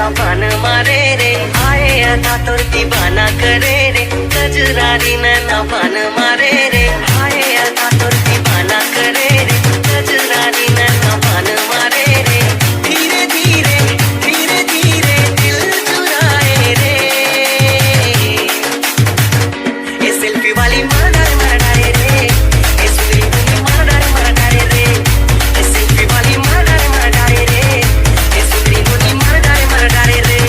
ना पान मारे रे आए अदा तोर दीवाना करे रे कजरारी ना पान मारे रे आए अदा तोर दीवाना करे रे कजरारी ना पान मारे रे धीरे धीरे धीरे धीरे दिल चुराए रे ये सेल्फी वाली मर्डर रे ये सुंदरी मुंडी मर्डर रे ये सेल्फी वाली मर्डर रे ये सुंदरी मुंडी मर्डर रे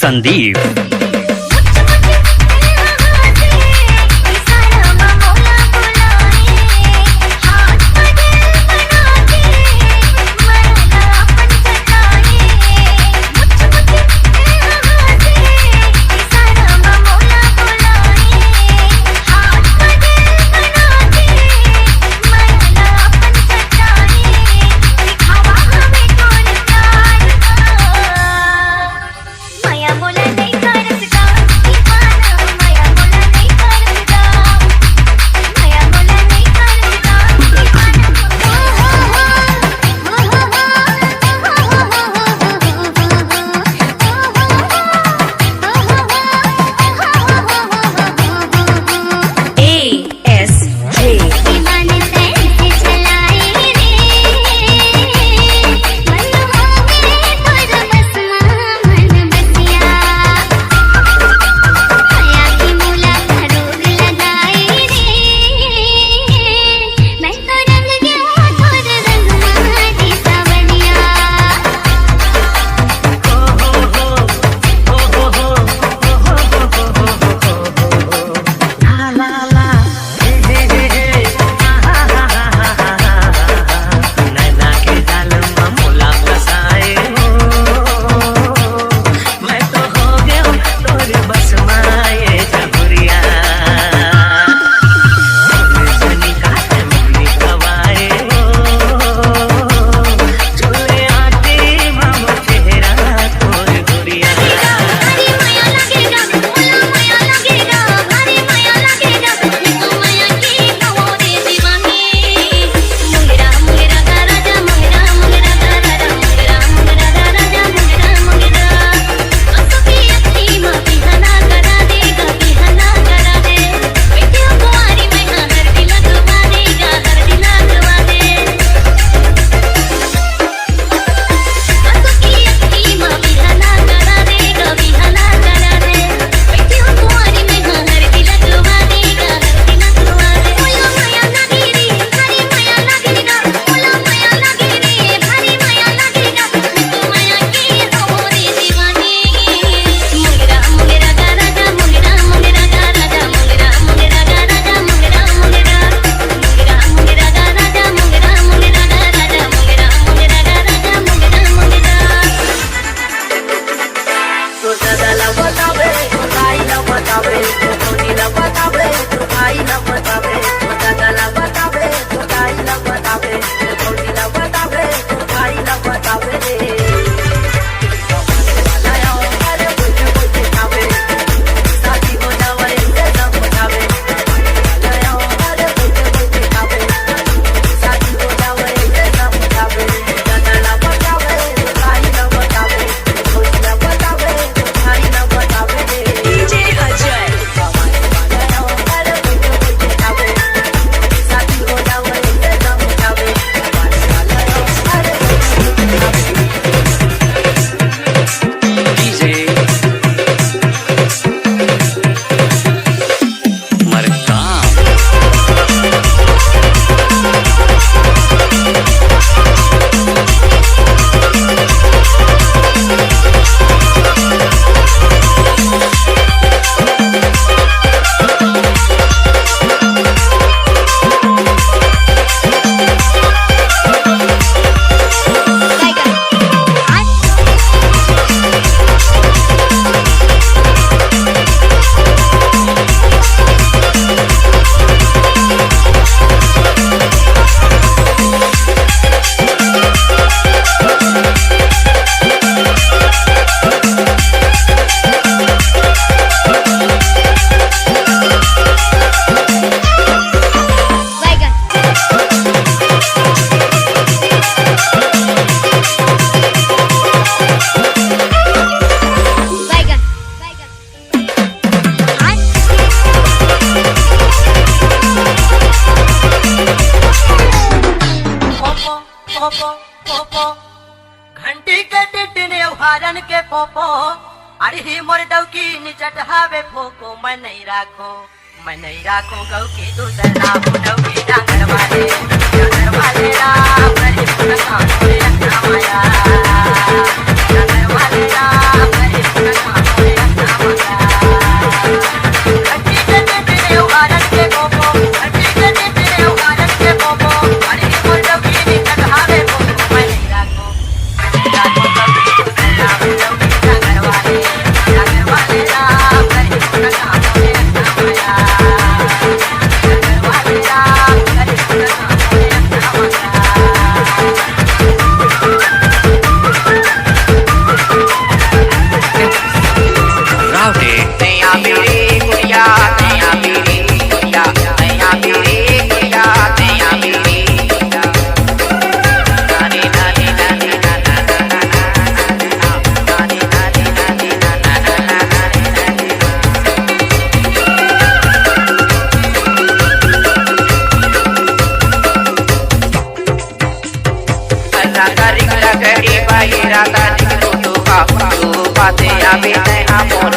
संदीप बोला नहीं कर हारन के पोपो अरे ही मोर डौकी निचट हावे फोको मैं नहीं राखो गौ की दूसरा हो डौकी डांगर वाले राम करे पुन कानो रे अन्ना माया डांगर वाले राम करे पुन कानो रे अन्ना माया अटी के तेरे हारन के पोपो अटी के तेरे हारन के पोपो अरे ही मोर डौकी निचट हावे फोको मैं नहीं राखो गौ की दूसरा हो डौकी डांगर वाले राम करे पुन कानो रे अन्ना माया राता दिख तो का पाते आवे नहीं हम